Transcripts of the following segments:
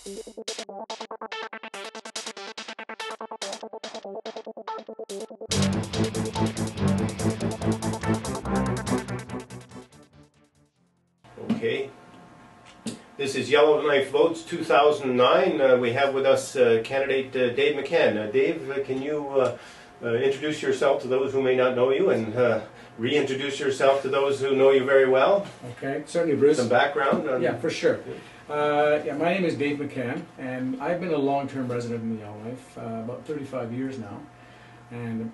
Okay. This is Yellowknife Votes 2009. We have with us candidate Dave McCann. Dave, can you introduce yourself to those who may not know you and reintroduce yourself to those who know you very well? Okay, certainly, Bruce. Some background? Yeah, for sure. Yeah, my name is Dave McCann, and I've been a long-term resident in Yellowknife, about 35 years now. And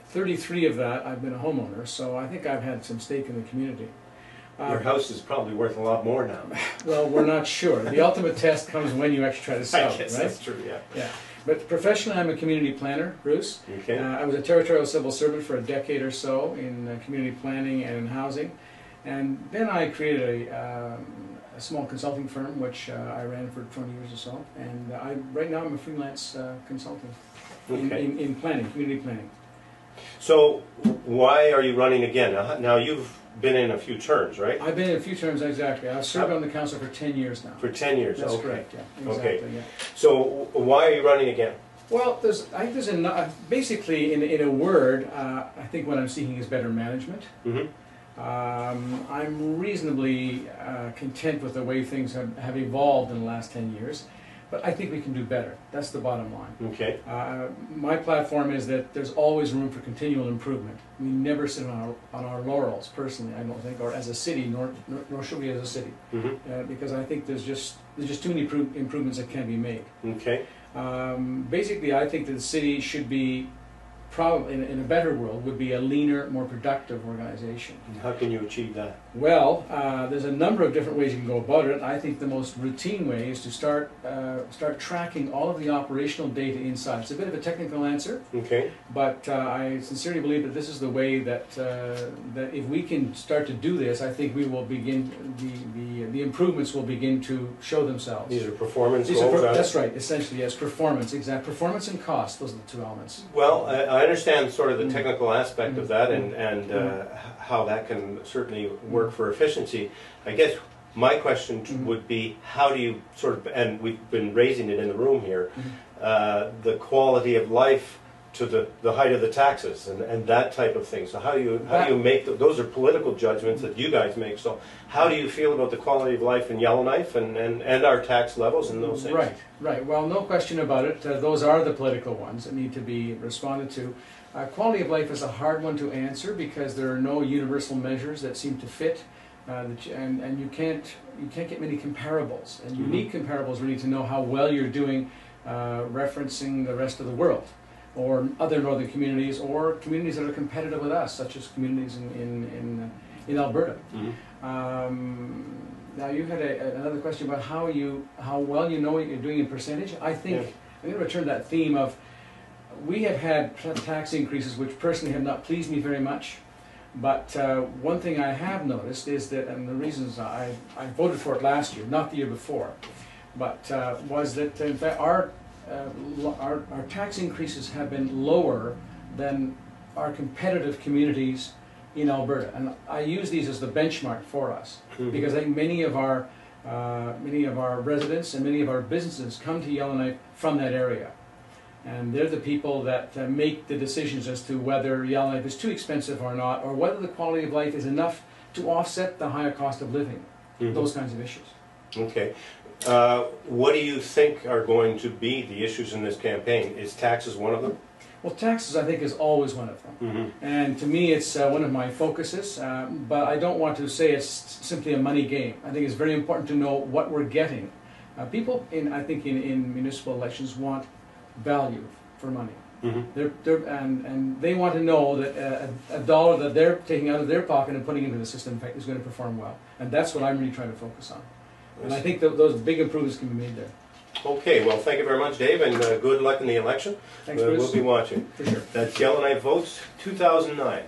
33 of that I've been a homeowner, so I think I've had some stake in the community. Your house is probably worth a lot more now. Well, we're not sure. The ultimate test comes when you actually try to sell I guess it, right? That's true, yeah. Yeah. But professionally, I'm a community planner, Bruce. Okay. I was a territorial civil servant for a decade or so in community planning and in housing. And then I created a small consulting firm, which I ran for 20 years or so. And right now I'm a freelance consultant in planning, community planning. So why are you running again? Now you've been in a few terms, right? I've been in a few terms, exactly. I've served on the council for 10 years now. For 10 years, That's okay. correct, yeah. Exactly, okay. yeah. So why are you running again? Well, I think there's basically, in a word, I think what I'm seeking is better management. Mm-hmm. I'm reasonably content with the way things have evolved in the last 10 years, but I think we can do better. That's the bottom line. Okay. My platform is that there's always room for continual improvement. We never sit on our laurels, personally, I don't think, or as a city, nor should we as a city, because I think there's just too many improvements that can be made. Okay. Basically, I think that the city should be, probably in a better world, would be a leaner, more productive organization. And how can you achieve that? Well, there's a number of different ways you can go about it. I think the most routine way is to start tracking all of the operational data inside. It's a bit of a technical answer, okay, but I sincerely believe that this is the way that that if we can start to do this, I think we will begin the improvements will begin to show themselves. These are performance goals. That's right. Essentially, yes, performance. Exact performance and cost. Those are the two elements. Well, I understand sort of the technical aspect of that and how that can certainly work for efficiency. I guess my question would be, how do you sort of, and we've been raising it in the room here, the quality of life to the height of the taxes and that type of thing. So how do you make those are political judgments that you guys make. So how do you feel about the quality of life in Yellowknife and our tax levels and those things? Right. Well, no question about it. Those are the political ones that need to be responded to. Quality of life is a hard one to answer because there are no universal measures that seem to fit, and you can't get many comparables. And unique comparables really to know how well you're doing, referencing the rest of the world, or other northern communities, or communities that are competitive with us, such as communities in Alberta. Now you had another question about how well you know what you're doing in percentage. I think I'm going to return to that theme of we have had tax increases which personally have not pleased me very much. But one thing I have noticed is that, and the reasons I voted for it last year, not the year before, but was that in fact our tax increases have been lower than our competitive communities in Alberta, and I use these as the benchmark for us because I think many of our residents and many of our businesses come to Yellowknife from that area, and they're the people that make the decisions as to whether Yellowknife is too expensive or not, or whether the quality of life is enough to offset the higher cost of living. Those kinds of issues. Okay. What do you think are going to be the issues in this campaign? Is taxes one of them? Well, taxes, I think, is always one of them. And to me, it's one of my focuses, but I don't want to say it's simply a money game. I think it's very important to know what we're getting. People, I think, in municipal elections want value for money. And they want to know that a dollar that they're taking out of their pocket and putting into the system, in fact, is going to perform well. And that's what I'm really trying to focus on. And I think that those big improvements can be made there. Okay, well, thank you very much, Dave, and good luck in the election. Thanks, Bruce. We'll be watching. For sure. That's Yellowknife Votes 2009.